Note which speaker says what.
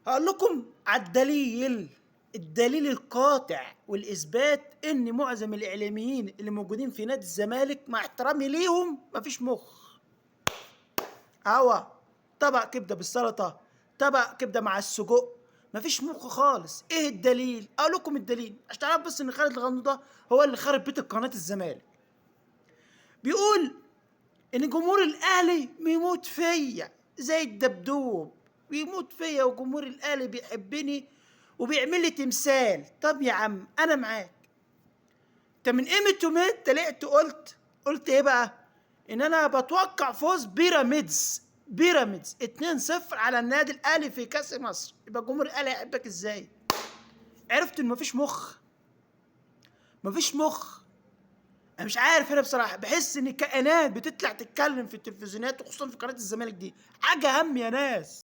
Speaker 1: هقول لكم على الدليل القاطع والاثبات ان معظم الاعلاميين اللي موجودين في نادي الزمالك مع احترامي ليهم مفيش مخ. هوا طبق كبده بالسلطه، طبق كبده مع السجق، مفيش مخ خالص. ايه الدليل؟ اقول لكم الدليل عشان تعرف بس ان خالد الغندور هو اللي خرب بيت قناه الزمالك. بيقول ان جمهور الاهلي بيموت فيا زي الدبدوب، بيموت فيا وجمهور الاهلي بيحبني وبيعمل لي تمثال. طب يا عم انا معاك. انت من قيمه يومين طلعت قلت ايه بقى؟ ان انا بتوقع فوز بيراميدز 2-0 على النادي الاهلي في كاس مصر. يبقى جمهور الاهلي هيحبك ازاي؟ عرفت ان مفيش مخ. انا مش عارف. انا بصراحه بحس ان كائنات بتطلع تتكلم في التلفزيونات وخصوصا في قناه الزمالك دي حاجه هم يا ناس.